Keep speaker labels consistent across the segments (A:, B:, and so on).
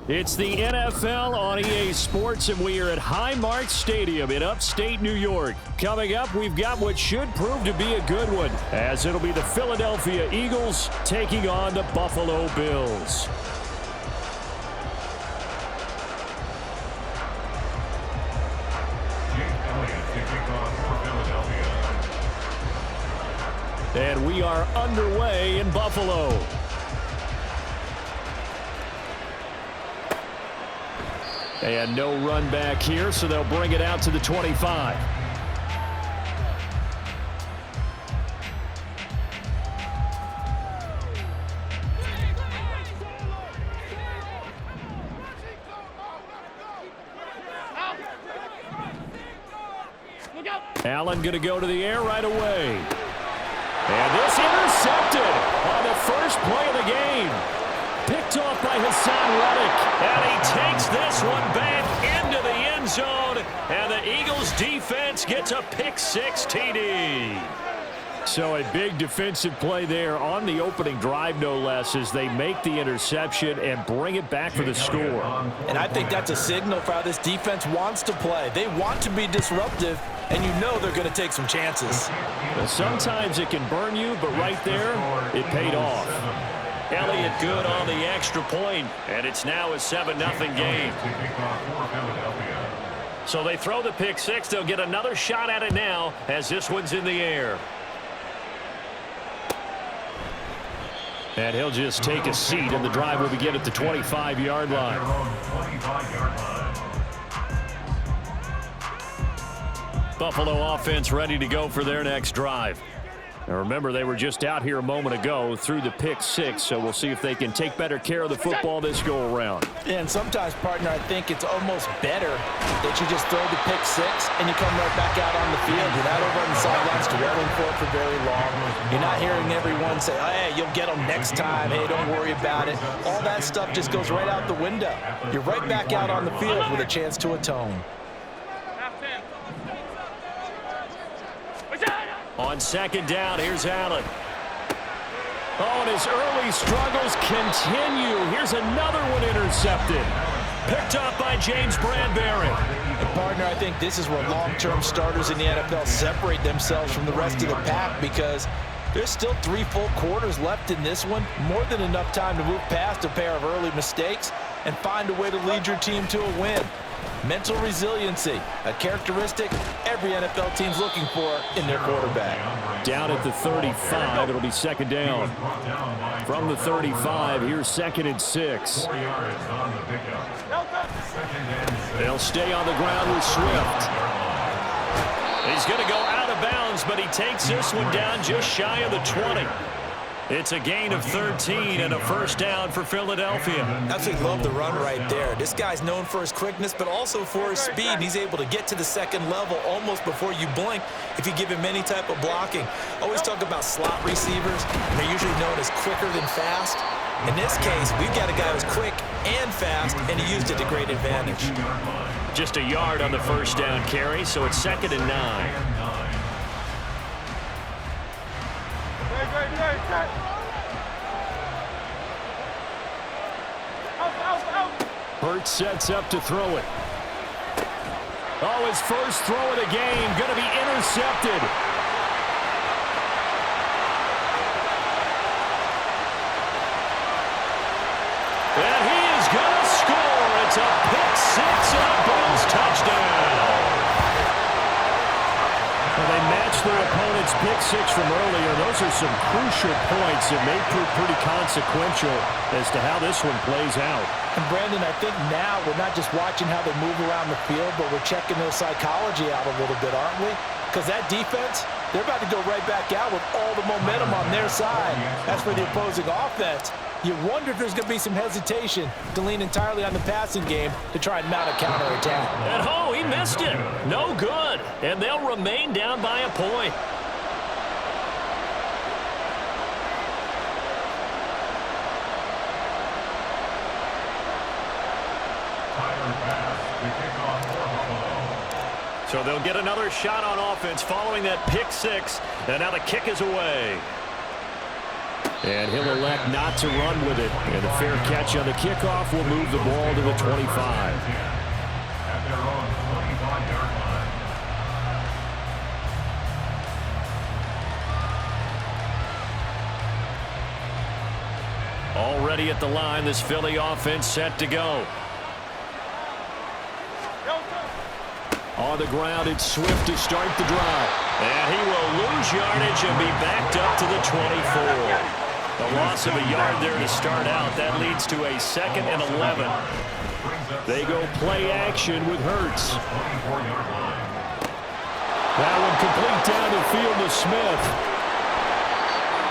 A: It's the NFL on EA Sports, and we are at Highmark Stadium in upstate New York. Coming up, we've got what should prove to be a good one, as it'll be the Philadelphia Eagles taking on the Buffalo Bills. And we are underway in Buffalo. And no run back here, so they'll bring it out to the 25. Allen going to go to the air right away. And this intercepted on the first play of the game. Picked off by Hassan Reddick. And he takes this one back into the end zone. And the Eagles defense gets a pick-6 TD. So a big defensive play there on the opening drive, no less, as they make the interception and bring it back for the score.
B: And I think that's a signal for how this defense wants to play. They want to be disruptive, and you know they're going to take some chances.
A: Well, sometimes it can burn you, but right there, it paid off. Elliott good on the extra point, and it's now a 7-0 game. So they throw the pick-6. They'll get another shot at it now as this one's in the air. And he'll just take a seat, and the drive will begin at the 25-yard line. Buffalo offense ready to go for their next drive. Now remember, they were just out here a moment ago through the pick-6, so we'll see if they can take better care of the football this go-around.
B: Yeah, and sometimes, partner, I think it's almost better that you just throw the pick-6 and you come right back out on the field. You're not over on the sidelines dwelling for it for very long. You're not hearing everyone say, hey, you'll get them next time. Hey, don't worry about it. All that stuff just goes right out the window. You're right back out on the field with a chance to atone.
A: On second down, here's Allen. Oh, and his early struggles continue. Here's another one intercepted. Picked up by James Bradbury.
B: And partner, I think this is where long-term starters in the NFL separate themselves from the rest of the pack, because there's still 3 full quarters left in this one. More than enough time to move past a pair of early mistakes and find a way to lead your team to a win. Mental resiliency, a characteristic every NFL team's looking for in their quarterback.
A: Down at the 35, it'll be second down. From the 35, here's 2nd and 6. They'll stay on the ground with Swift. He's going to go out of bounds, but he takes this one down just shy of the 20. It's a gain of 13 and a first down for Philadelphia.
B: Absolutely love the run right there. This guy's known for his quickness, but also for his speed. He's able to get to the second level almost before you blink if you give him any type of blocking. Always talk about slot receivers, and they're usually known as quicker than fast. In this case, we've got a guy who's quick and fast, and he used it to great advantage.
A: Just a yard on the first down carry, so it's 2nd and 9. Hurts sets up to throw it. Oh, his first throw of the game going to be intercepted. And he is going to score. It's a pick-6 and a Bills touchdown. Well, they matched their opponent's pick-6 from earlier. Those are some crucial points that may prove pretty consequential as to how this one plays out.
B: And Brandon, I think now we're not just watching how they move around the field, but we're checking their psychology out a little bit, aren't we? Because that defense, they're about to go right back out with all the momentum on their side. As for the opposing offense, you wonder if there's going to be some hesitation to lean entirely on the passing game to try and mount a counterattack.
A: And oh, he missed it. No good. And they'll remain down by a point. So they'll get another shot on offense following that pick-6. And now the kick is away. And he'll elect not to run with it. And a fair catch on the kickoff will move the ball to the 25. Already at the line, this Philly offense set to go. On the ground, it's Swift to start the drive. And he will lose yardage and be backed up to the 24. The loss of a yard there to start out. That leads to a 2nd and 11. They go play action with Hurts. That one complete down the field to Smith.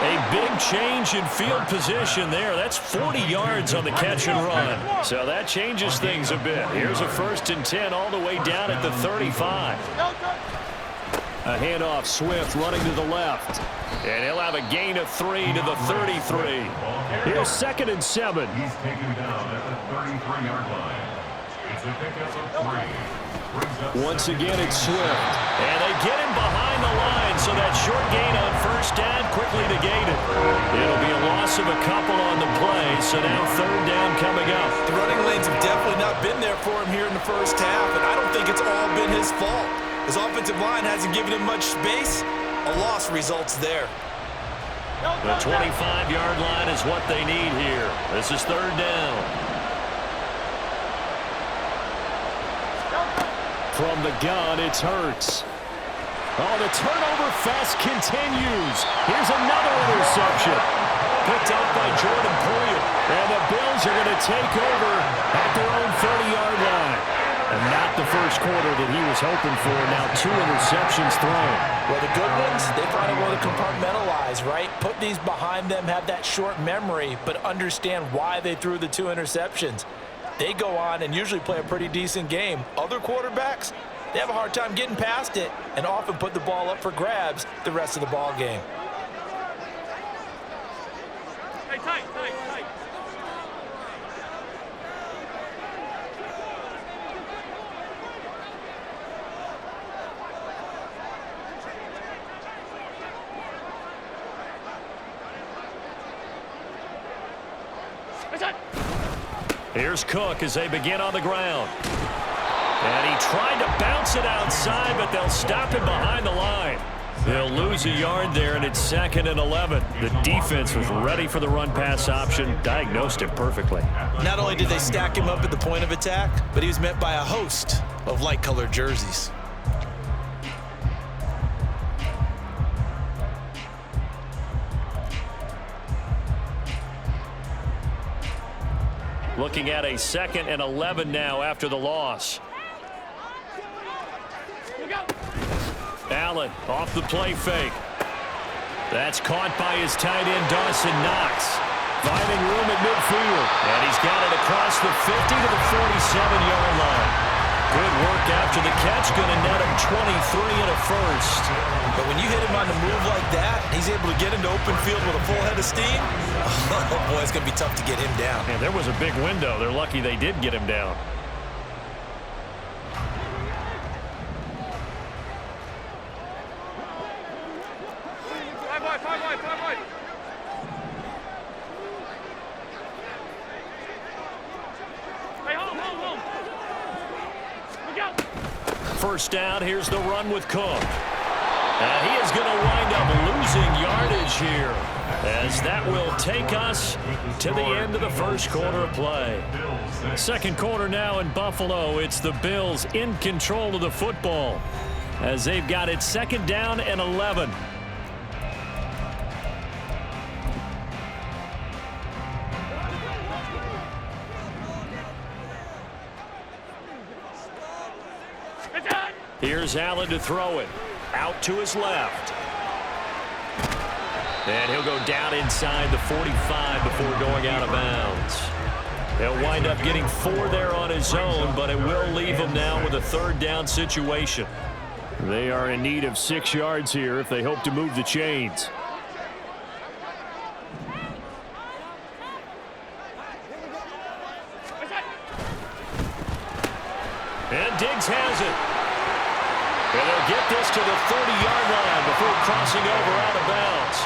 A: A big change in field position there. That's 40 yards on the catch and run. So that changes things a bit. Here's a 1st and 10 all the way down at the 35. A handoff, Swift running to the left. And he'll have a gain of 3 to the 33. Here's 2nd and 7.
C: He's taken down at the 33-yard line. It's a pickup of 3.
A: Once again, it's Swift. And they get him behind the line, so that short gain on 1st down quickly negated. It'll be a loss of a couple on the play, so now 3rd down coming up.
B: The running lanes have definitely not been there for him here in the first half, and I don't think it's all been his fault. His offensive line hasn't given him much space. A loss results there.
A: The 25-yard line is what they need here. This is 3rd down. From the gun, it's Hurts. Oh, the turnover fest continues. Here's another interception. Picked up by Jordan Poyer. And the Bills are going to take over at their own 30-yard line. And not the first quarter that he was hoping for. Now 2 interceptions thrown.
B: Well, the good ones, they find a way to compartmentalize, right? Put these behind them, have that short memory, but understand why they threw the 2 interceptions. They go on and usually play a pretty decent game. Other quarterbacks, they have a hard time getting past it and often put the ball up for grabs the rest of the ball game.
D: Hey, tight.
A: Here's Cook as they begin on the ground. And he tried to bounce it outside, but they'll stop him behind the line. They'll lose a yard there, and it's 2nd and 11. The defense was ready for the run-pass option, diagnosed it perfectly.
B: Not only did they stack him up at the point of attack, but he was met by a host of light-colored jerseys.
A: Looking at a 2nd and 11 now after the loss. Allen off the play fake. That's caught by his tight end, Dawson Knox. Finding room at midfield. And he's got it across the 50 to the 47-yard line. Good work after the catch. Going to net him 23 and a 1st.
B: But when you hit him on the move like that, he's able to get into open field with a full head of steam. Oh, boy, it's going to be tough to get him down.
A: And there was a big window. They're lucky they did get him down. First down, here's the run with Cook. And he is going to wind up losing yardage here, as that will take us to the end of the first quarter of play. Second quarter now in Buffalo. It's the Bills in control of the football, as they've got it 2nd down and 11. Here's Allen to throw it. Out to his left. And he'll go down inside the 45 before going out of bounds. He'll wind up getting 4 there on his own, but it will leave him now with a 3rd down situation. They are in need of 6 yards here if they hope to move the chains. And Diggs has it. And they'll get this to the 30-yard line before crossing over out of bounds.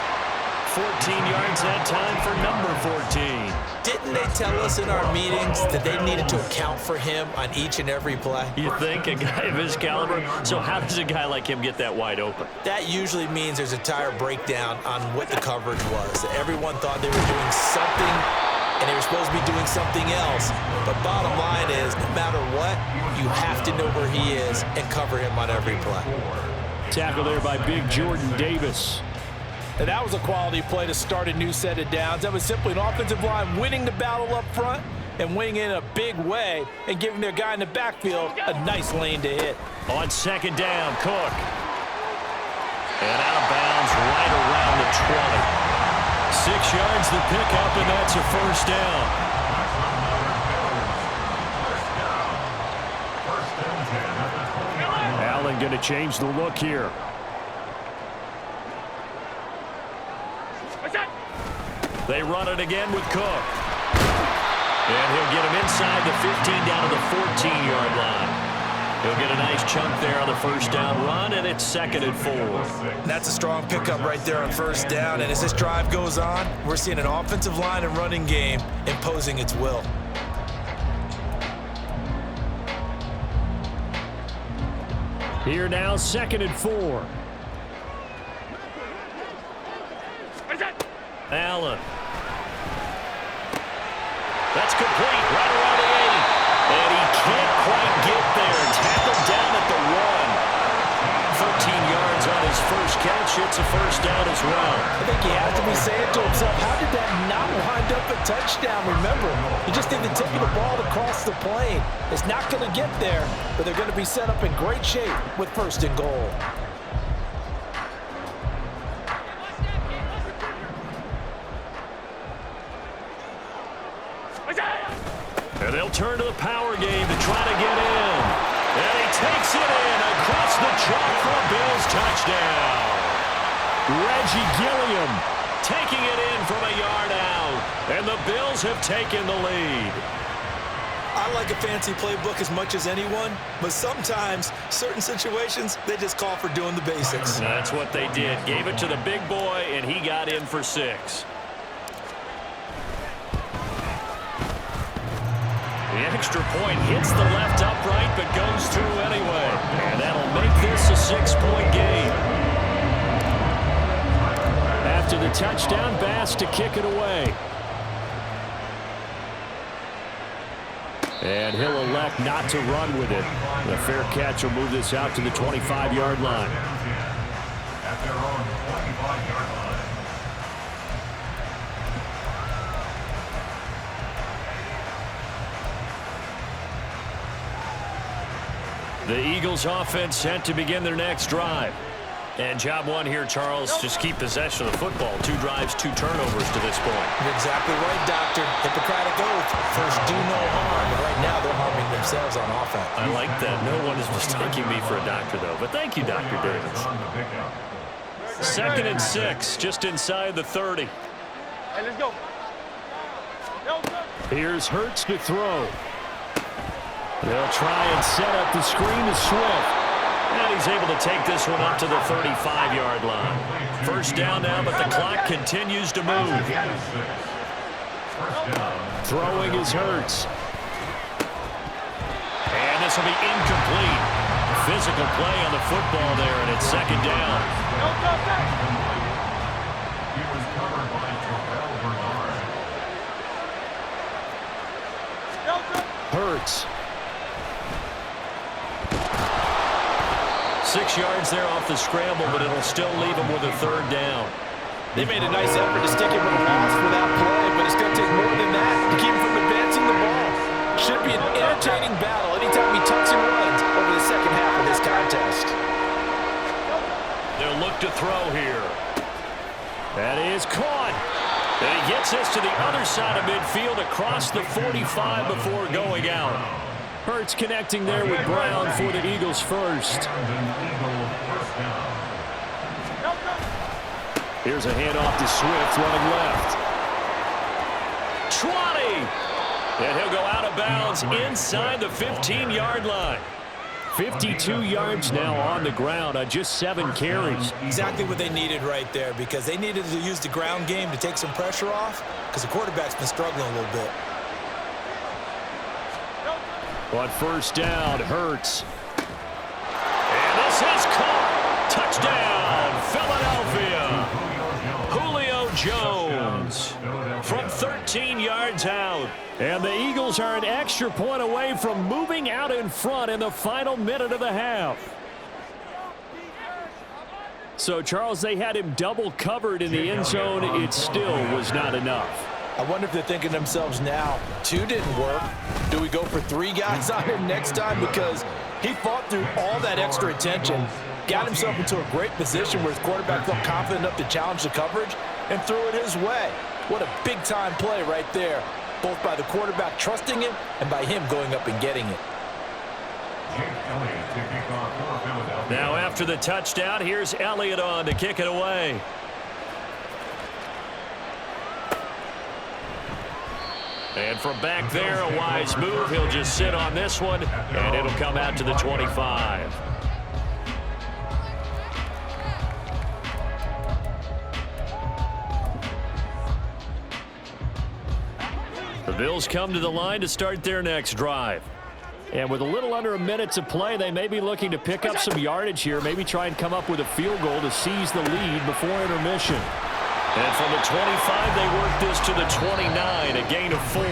A: 14 yards that time for number 14.
B: Didn't they tell us in our meetings that they needed to account for him on each and every play?
A: You think, a guy of his caliber? So how does a guy like him get that wide open?
B: That usually means there's a tire breakdown on what the coverage was. Everyone thought they were doing something, and they were supposed to be doing something else. But bottom line is, no matter what, you have to know where he is and cover him on every play.
A: Tackle there by big Jordan Davis.
B: And that was a quality play to start a new set of downs. That was simply an offensive line winning the battle up front and winning it in a big way and giving their guy in the backfield a nice lane to hit.
A: On second down, Cook. And out of bounds right around the 20. 6 yards the pickup, and that's a first down. Allen going to change the look here. They run it again with Cook. And he'll get him inside the 15 down to the 14-yard line. He'll get a nice chunk there on the first down run, and it's 2nd and 4.
B: That's a strong pickup right there on first down, and as this drive goes on, we're seeing an offensive line and running game imposing its will.
A: Here now, 2nd and 4. Allen. That's complete, right around the 8. And he can't quite get there. Tackled down at the 1. 14 yards on his first catch. It's a first down as well.
B: I think he has to be saying to himself, how did that not wind up a touchdown? Remember, you just need to take the ball across the plane. It's not going to get there, but they're going to be set up in great shape with 1st and goal.
A: And they'll turn to the power game to try to get in. And he takes it in across the chalk for a Bills touchdown. Reggie Gilliam taking it in from a yard out. And the Bills have taken the lead.
B: I like a fancy playbook as much as anyone, but sometimes, certain situations, they just call for doing the basics.
A: That's what they did. Gave it to the big boy, and he got in for 6. The extra point hits the left upright, but goes through anyway. And that'll make this a 6-point game. After the touchdown, Bass to kick it away. And he'll elect not to run with it. The fair catch will move this out to the 25-yard line.
C: At their own 25-yard line.
A: The Eagles offense set to begin their next drive. And job one here, Charles, just keep possession of the football. 2 drives, 2 turnovers to this point.
B: You're exactly right, Doctor. Hippocratic oath. First, do no harm. But right now, they're harming themselves on offense.
A: I like that. No one is mistaking me for a doctor, though. But thank you, Dr. Davis. 2nd and 6, just inside the 30.
D: Hey, let's go.
A: Here's Hurts to throw. They'll try and set up the screen to Swift. And he's able to take this one up to the 35-yard line. First down now, but the clock continues to move. Throwing is Hurts. And this will be incomplete. Physical play on the football there, and it's 2nd down.
C: He was covered by Terrell Bernard.
A: Hurts. 6 yards there off the scramble, but it'll still leave him with a 3rd down.
B: They made a nice effort to stick him with a loss for that play, but it's going to take more than that to keep him from advancing the ball. Should be an entertaining battle anytime he tucks and runs over the second half of this contest.
A: They'll look to throw here. That is caught. And he gets this to the other side of midfield across the 45 before going out. Hurts connecting there with Brown for the Eagles first. Here's a handoff to Swift running left. 20! And he'll go out of bounds inside the 15-yard line. 52 yards now on the ground on just 7 carries.
B: Exactly what they needed right there, because they needed to use the ground game to take some pressure off, because the quarterback's been struggling a little bit.
A: On first down, Hurts. And this is caught. Touchdown, Philadelphia. Julio Jones from 13 yards out. And the Eagles are an extra point away from moving out in front in the final minute of the half. So, Charles, they had him double covered in the end zone. It still was not enough.
B: I wonder if they're thinking to themselves now, 2 didn't work. Do we go for 3 guys on him next time? Because he fought through all that extra attention, got himself into a great position where his quarterback felt confident enough to challenge the coverage and threw it his way. What a big-time play right there, both by the quarterback trusting him and by him going up and getting it.
A: Now after the touchdown, here's Elliott on to kick it away. And from back there, a wise move. He'll just sit on this one, and it'll come out to the 25. The Bills come to the line to start their next drive. And with a little under a minute to play, they may be looking to pick up some yardage here, maybe try and come up with a field goal to seize the lead before intermission. And from the 25, they work this to the 29, a gain of 4.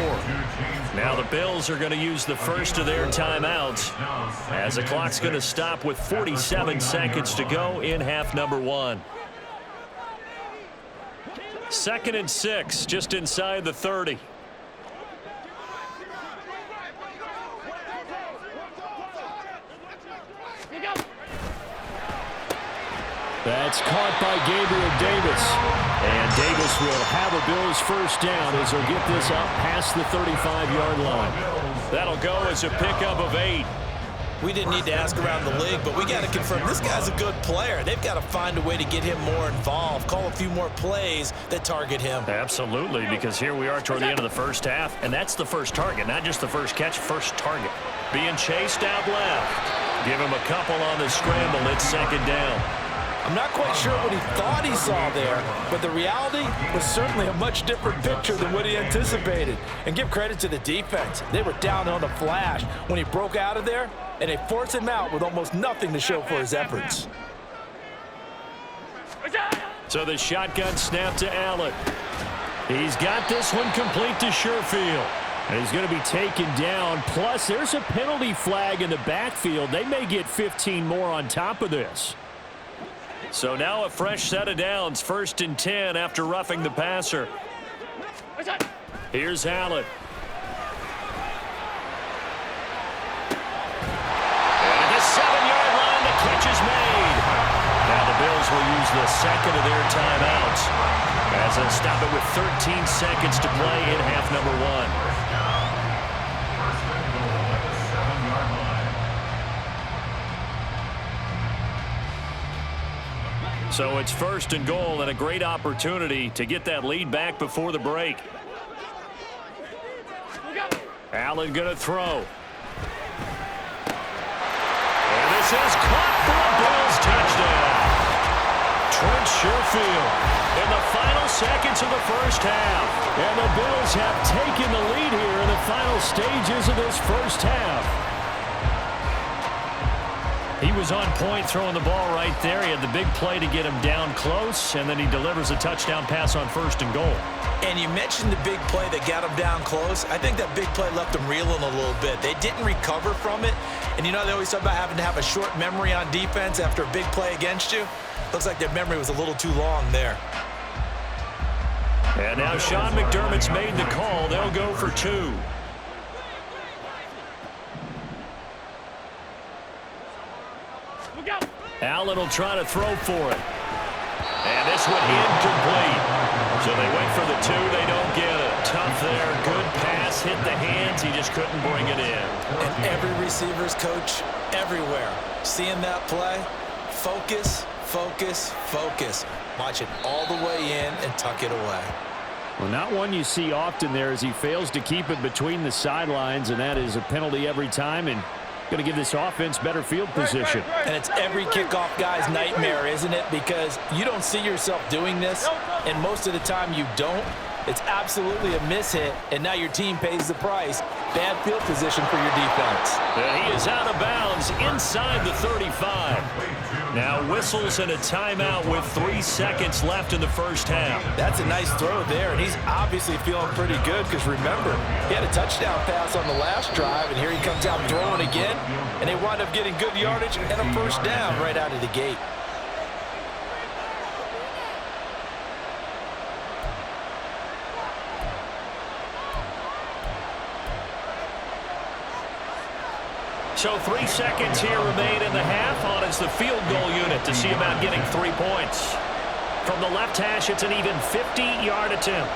A: Now the Bills are going to use the first of their timeouts as the clock's going to stop with 47 seconds to go in half number 1. 2nd and 6, just inside the 30. That's caught by Gabriel Davis. And Davis will have a Bills first down as he'll get this up past the 35-yard line. That'll go as a pickup of 8.
B: We didn't need to ask around the league, but we got to confirm this guy's a good player. They've got to find a way to get him more involved, call a few more plays that target him.
A: Absolutely, because here we are toward the end of the first half, and that's the first target, not just the first catch, first target. Being chased out left. Give him a couple on the scramble. It's 2nd down.
B: I'm not quite sure what he thought he saw there, but the reality was certainly a much different picture than what he anticipated. And give credit to the defense. They were down on the flash when he broke out of there, and they forced him out with almost nothing to show for his efforts.
A: So the shotgun snap to Allen. He's got this one complete to Sherfield. And he's going to be taken down. Plus, there's a penalty flag in the backfield. They may get 15 more on top of this. So now a fresh set of downs, 1st and 10 after roughing the passer. Here's Allen. And at the 7-yard line, the catch is made. Now the Bills will use the 2nd of their timeouts as they'll stop it with 13 seconds to play in half number 1. So it's 1st and goal and a great opportunity to get that lead back before the break. Allen going to throw. And this is caught for a Bills touchdown. Trent Sherfield in the final seconds of the first half. And the Bills have taken the lead here in the final stages of this first half. He was on point throwing the ball right there. He had the big play to get him down close, and then he delivers a touchdown pass on 1st and goal.
B: And you mentioned the big play that got him down close. I think that big play left him reeling a little bit. They didn't recover from it. And you know they always talk about having to have a short memory on defense after a big play against you. Looks like their memory was a little too long there.
A: And now Sean McDermott's made the call. They'll go for 2. Allen will try to throw for it. And this one incomplete. So they went for the 2. They don't get it. Tough there. Good pass. Hit the hands. He just couldn't bring it in.
B: And every receiver's coach everywhere. Seeing that play, focus, focus, focus. Watch it all the way in and tuck it away.
A: Well, not one you see often there as he fails to keep it between the sidelines, and that is a penalty every time. And Going to give this offense better field position.
B: And it's every kickoff guy's nightmare, isn't it? Because you don't see yourself doing this, and most of the time you don't. It's absolutely a mishit, and now your team pays the price. Bad field position for your defense.
A: And he is out of bounds inside the 35. Now whistles and a timeout with 3 seconds left in the first half.
B: That's a nice throw there, and he's obviously feeling pretty good because, remember, he had a touchdown pass on the last drive, and here he comes out throwing again, and they wind up getting good yardage and a first down right out of the gate.
A: So 3 seconds here remain in the half on as the field goal unit to see about getting 3 points. From the left hash, it's an even 50-yard attempt.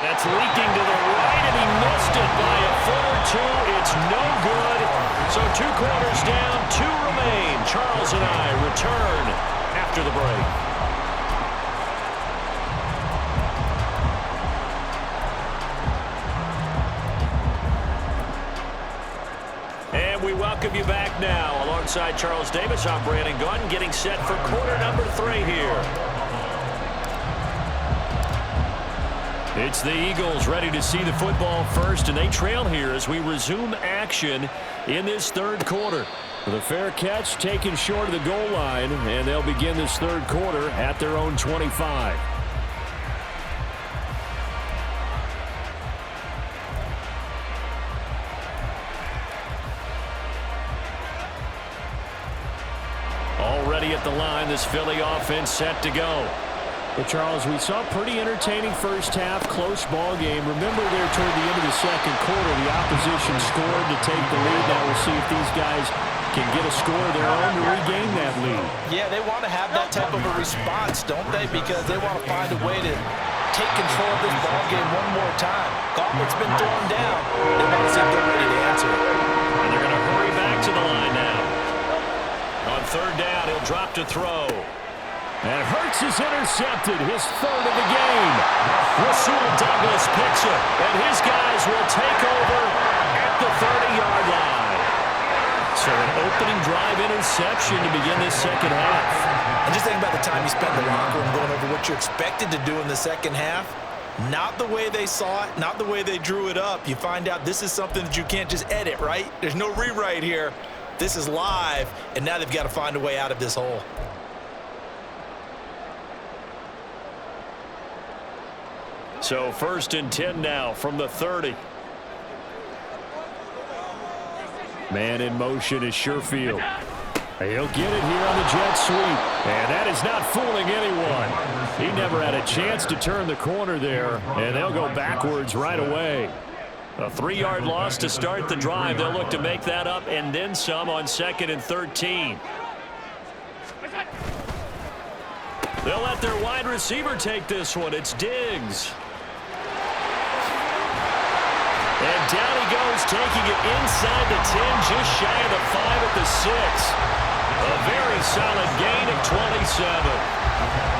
A: That's leaking to the right, and he missed it by a foot or two. It's no good. So 2 quarters down, 2 remain. Charles and I return after the break. We welcome you back now. Alongside Charles Davis, I'm Brandon Gordon, getting set for quarter number 3 here. It's the Eagles ready to see the football first, and they trail here as we resume action in this third quarter. With a fair catch taken short of the goal line, and they'll begin this third quarter at their own 25. Already at the line, this Philly offense set to go. Well, Charles, we saw a pretty entertaining first half, close ball game. Remember there toward the end of the second quarter, the opposition scored to take the lead. Now we'll see if these guys can get a score of their own to regain that lead.
B: Yeah, they want to have that type of a response, don't they? Because they want to find a way to take control of this ball game one more time. Gauntlet's been thrown down. They want to see if they're ready to answer it.
A: And they're going to hurry back to the line now. On third down, he'll drop to throw. And Hurts is intercepted, his third of the game. Rasul Douglas picks it, and his guys will take over at the 30-yard line. So an opening drive interception to begin this second half.
B: And just think about the time you spent in the locker room going over what you expected to do in the second half. Not the way they saw it, not the way they drew it up. You find out this is something that you can't just edit, right? There's no rewrite here. This is live, and now they've got to find a way out of this hole.
A: So 1st and 10 now from the 30. Man in motion is Sherfield. He'll get it here on the jet sweep. And that is not fooling anyone. He never had a chance to turn the corner there, and they'll go backwards right away. A 3-yard loss to start the drive. They'll look to make that up and then some on 2nd and 13. They'll let their wide receiver take this one. It's Diggs. And down he goes, taking it inside the 10, just shy of the 5 at the 6. A very solid gain of 27.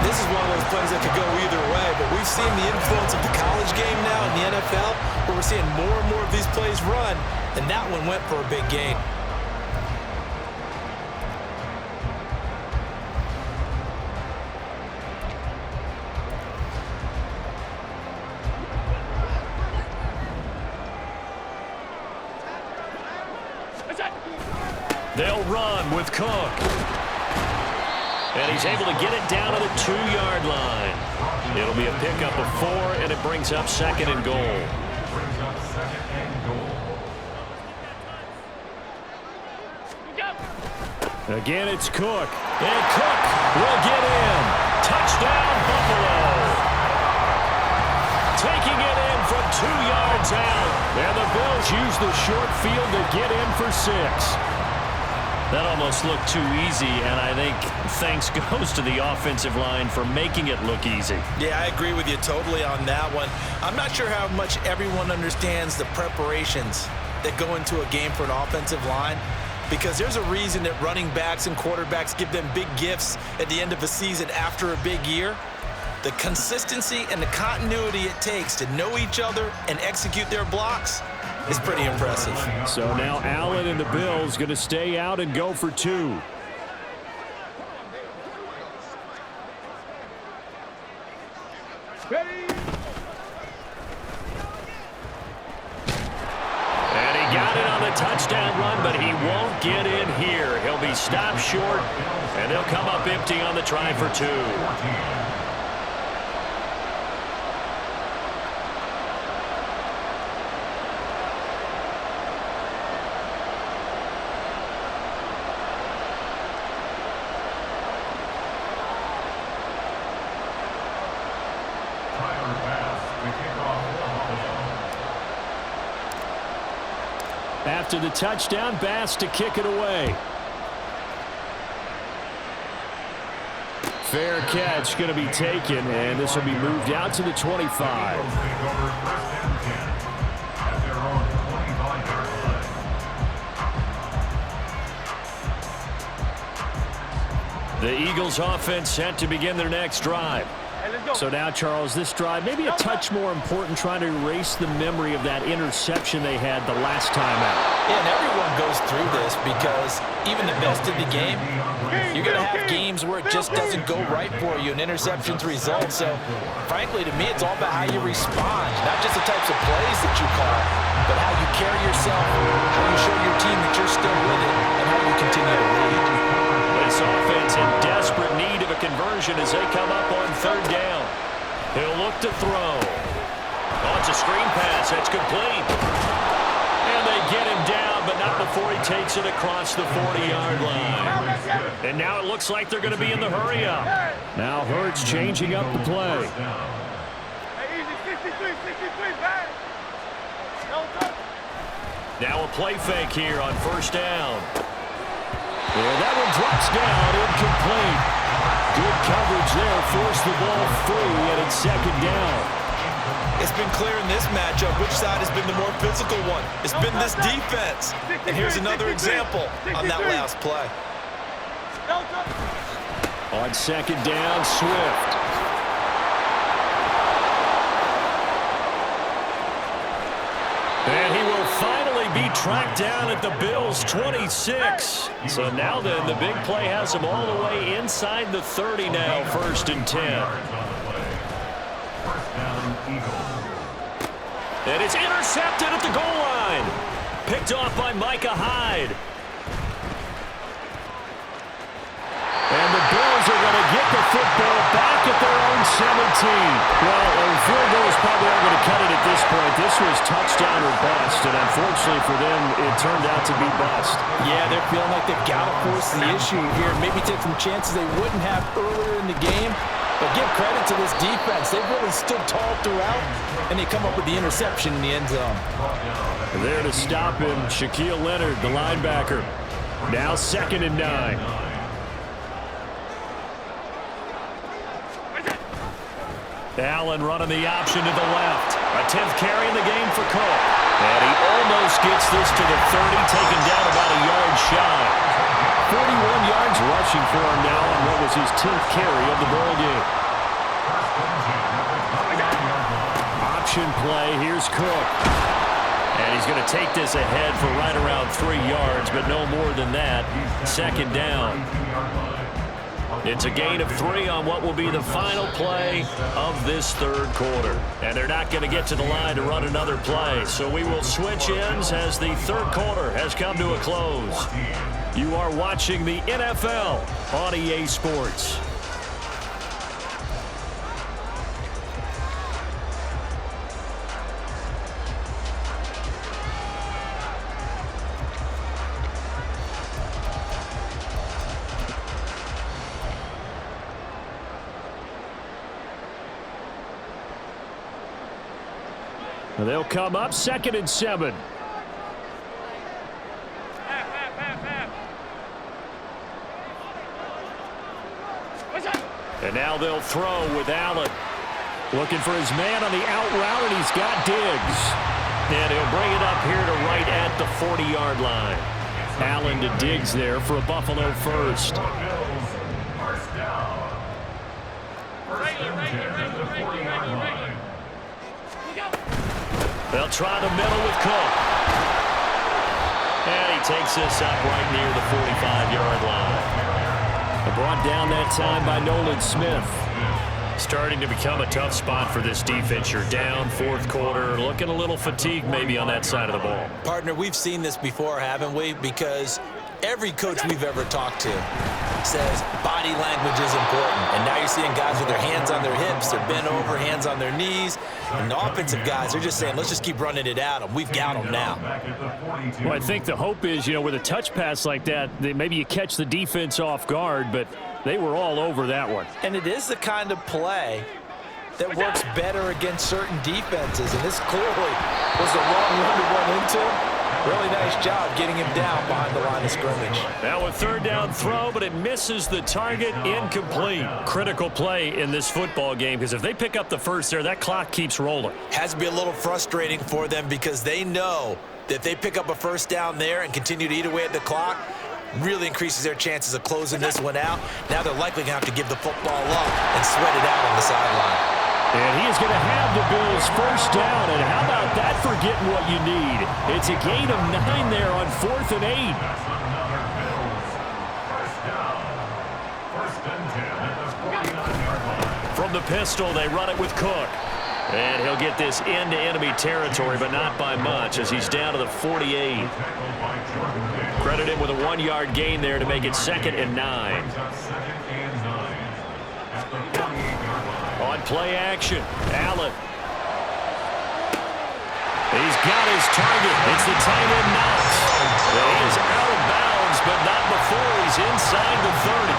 B: This is one of those plays that could go either way, but we've seen the influence of the college game now in the NFL, where we're seeing more and more of these plays run, and that one went for a big gain.
A: They'll run with Cook. And he's able to get it down to the 2-yard line. It'll be a pickup of 4, and it brings up 2nd and goal. Again, it's Cook. And Cook will get in. Touchdown, Buffalo. Taking it in from 2 yards out. And the Bills use the short field to get in for 6. That almost looked too easy, and I think thanks goes to the offensive line for making it look easy.
B: Yeah, I agree with you totally on that one. I'm not sure how much everyone understands the preparations that go into a game for an offensive line, because there's a reason that running backs and quarterbacks give them big gifts at the end of a season after a big year. The consistency and the continuity it takes to know each other and execute their blocks is pretty impressive.
A: So now Allen and the Bills going to stay out and go for two.
D: Ready?
A: And he got it on the touchdown run, but he won't get in here. He'll be stopped short, and they'll come up empty on the try for two. After the touchdown, Bass to kick it away. Fair catch going to be taken, and this will be moved out to the 25. The Eagles offense set to begin their next drive. So now, Charles, this drive maybe a touch more important, trying to erase the memory of that interception they had the last time out.
B: Yeah, and everyone goes through this because even the best in the game, you're going to have games where it just doesn't go right for you, and interceptions result. So, frankly, to me, it's all about how you respond, not just the types of plays that you call, but how you carry yourself, how you show your team that you're still with it, and how you continue to lead.
A: This offense in desperate need of a conversion as they come up on third down. He'll look to throw. Oh, it's a screen pass. That's complete. And they get him down, but not before he takes it across the 40-yard line. And now it looks like they're going to be in the hurry-up. Now Hurts changing up the play. Now a play fake here on first down. And that one drops down, incomplete. Good coverage there, forced the ball free, and it's second down.
B: It's been clear in this matchup which side has been the more physical one. It's been this defense. And here's another example on that last play.
A: On second down, Swift. And he will finally be tracked down at the Bills' 26. So now then, the big play has him all the way inside the 30 now, first and 10. And it's intercepted at the goal line. Picked off by Micah Hyde. And the Bills are going to get the football back at their own 17. Well, field goals probably aren't going to cut it at this point. This was touchdown or bust, and unfortunately for them, it turned out to be bust.
B: Yeah, they're feeling like they've got to force the issue here. Maybe take some chances they wouldn't have earlier in the game. But give credit to this defense. They've really stood tall throughout, and they come up with the interception in the end zone.
A: There to stop him, Shaquille Leonard, the linebacker. Now second and 9. Allen running the option to the left. A 10th carry in the game for Cook. And he almost gets this to the 30, taken down about a yard shy. 41 yards rushing for him now on what was his 10th carry of the ball game. Option play. Here's Cook. And he's going to take this ahead for right around 3 yards, but no more than that. Second down. It's a gain of 3 on what will be the final play of this third quarter. And they're not going to get to the line to run another play. So we will switch ends as the third quarter has come to a close. You are watching the NFL on EA Sports. They'll come up second and 7. And now they'll throw with Allen. Looking for his man on the out route, and he's got Diggs. And he'll bring it up here to right at the 40-yard line. Allen to Diggs there for a Buffalo first. They'll try the middle with Cook. And he takes this up right near the 45-yard line. Brought down that time by Nolan Smith. Starting to become a tough spot for this defense. You're down fourth quarter, looking a little fatigued maybe on that side of the ball.
B: Partner, we've seen this before, haven't we? Because every coach we've ever talked to says body language is important. And now you're seeing guys with their hands on their hips, they're bent over, hands on their knees. And the offensive guys are just saying, let's just keep running it at them. We've got them now.
A: Well, I think the hope is, with a touch pass like that, maybe you catch the defense off guard, but they were all over that one.
B: And it is the kind of play that works better against certain defenses. And this clearly was the wrong one to run into. Really nice job getting him down behind the line of scrimmage.
A: Now a third down throw, but it misses the target, incomplete. Critical play in this football game, because if they pick up the first there, that clock keeps rolling.
B: Has to be a little frustrating for them because they know that if they pick up a first down there and continue to eat away at the clock, really increases their chances of closing this one out. Now they're likely going to have to give the football up and sweat it out on the sideline.
A: And he is going to have the Bills first down. And how about that for getting what you need? It's a gain of 9 there on 4th and 8. From the pistol, they run it with Cook. And he'll get this into enemy territory, but not by much, as he's down to the 48. Credit him with a 1-yard gain there to make it 2nd and 9. On play action, Allen. He's got his target. It's the tight end Knox. He is out of bounds, but not before he's inside the 30.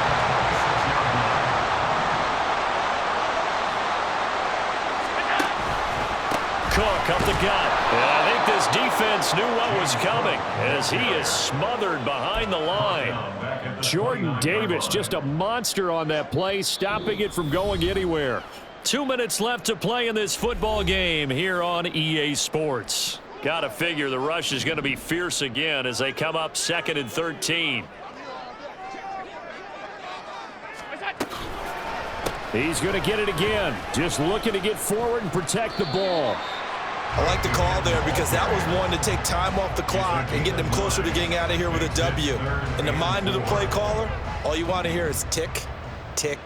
A: Cook up the gut. And I think this defense knew what was coming as he is smothered behind the line. Jordan Davis, just a monster on that play, stopping it from going anywhere. 2 minutes left to play in this football game here on EA Sports. Got to figure the rush is going to be fierce again as they come up 2nd and 13. He's going to get it again. Just looking to get forward and protect the ball.
B: I like the call there because that was one to take time off the clock and get them closer to getting out of here with a W. In the mind of the play caller, all you want to hear is tick, tick,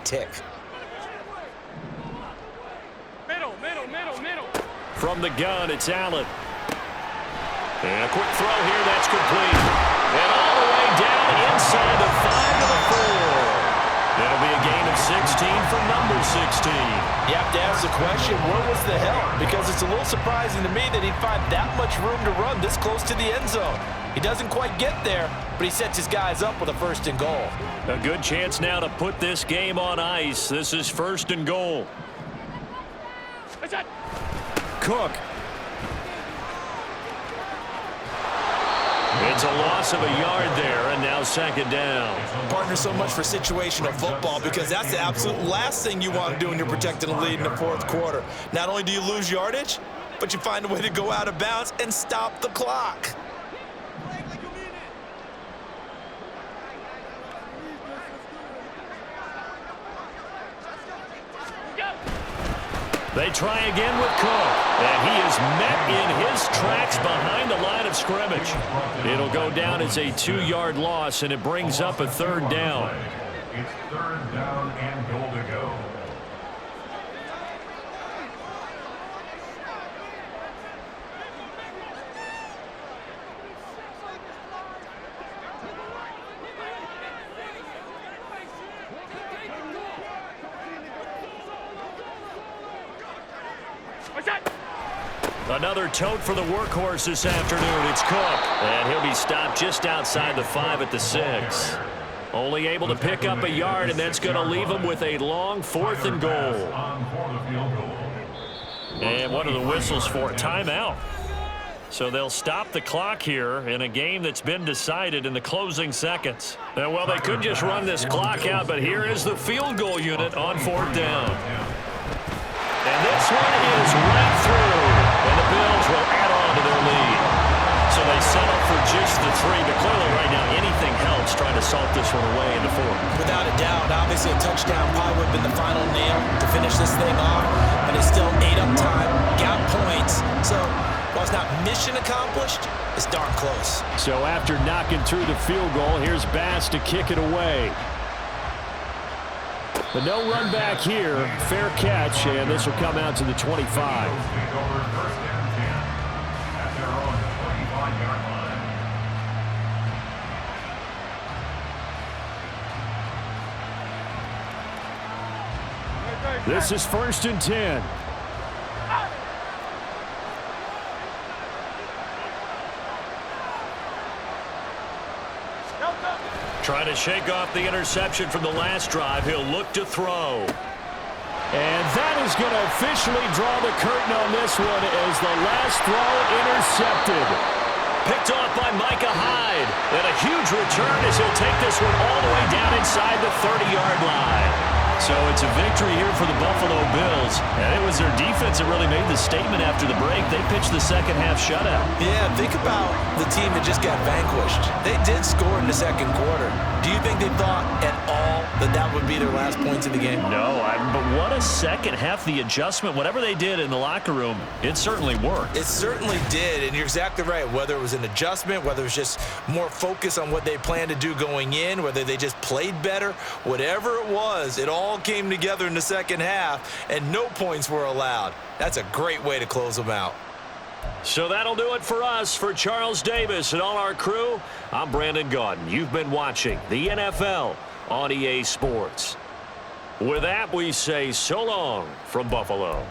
B: tick.
C: Middle.
A: From the gun, it's Allen. And a quick throw here, that's complete. And all the way down inside the 5 to the 4. It'll be a gain of 16 for number 16.
B: You have to ask the question, where was the help? Because it's a little surprising to me that he'd find that much room to run this close to the end zone. He doesn't quite get there, but he sets his guys up with a 1st and goal.
A: A good chance now to put this game on ice. This is 1st and goal. Cook. It's a loss of a yard there, and now 2nd down.
B: Partner, so much for situational football because that's the absolute last thing you want to do when you're protecting a lead in the 4th quarter. Not only do you lose yardage, but you find a way to go out of bounds and stop the clock.
A: They try again with Cook, and he is met in his tracks behind the line of scrimmage. It'll go down as a 2-yard loss, and it brings up a 3rd down.
C: It's 3rd down and goal to go.
A: Another tote for the workhorse this afternoon. It's Cook, and he'll be stopped just outside the 5 at the 6. Only able to pick up a yard, and that's going to leave him with a long 4th and goal. And what are the whistles for? Timeout. So they'll stop the clock here in a game that's been decided in the closing seconds. And, well, they could just run this clock out, but here is the field goal unit on 4th down. And this one is right through. And the Bills will add on to their lead. So they settle for just the 3. But clearly right now anything helps trying to salt this one away in the 4th.
B: Without a doubt, obviously a touchdown probably would have been the final nail to finish this thing off. And they still ate up time, got points. So while it's not mission accomplished, it's darn close.
A: So after knocking through the field goal, here's Bass to kick it away. But no run back here. Fair catch, and this will come out to the 25. This is 1st and 10. Trying to shake off the interception from the last drive. He'll look to throw. And that is going to officially draw the curtain on this one as the last throw intercepted. Picked off by Micah Hyde. And a huge return as he'll take this one all the way down inside the 30-yard line. So it's a victory here for the Buffalo Bills. And it was their defense that really made the statement after the break. They pitched the second-half shutout.
B: Yeah, think about the team that just got vanquished. They did score in the second quarter. Do you think they thought at all that that would be their last points of the game?
A: No, but what a second half. The adjustment, whatever they did in the locker room, it certainly worked.
B: It certainly did, and you're exactly right. Whether it was an adjustment, whether it was just more focus on what they planned to do going in, whether they just played better, whatever it was, it all came together in the second half, and no points were allowed. That's a great way to close them out.
A: So that'll do it for us. For Charles Davis and all our crew, I'm Brandon Gaudin. You've been watching the NFL on EA Sports. With that, we say so long from Buffalo.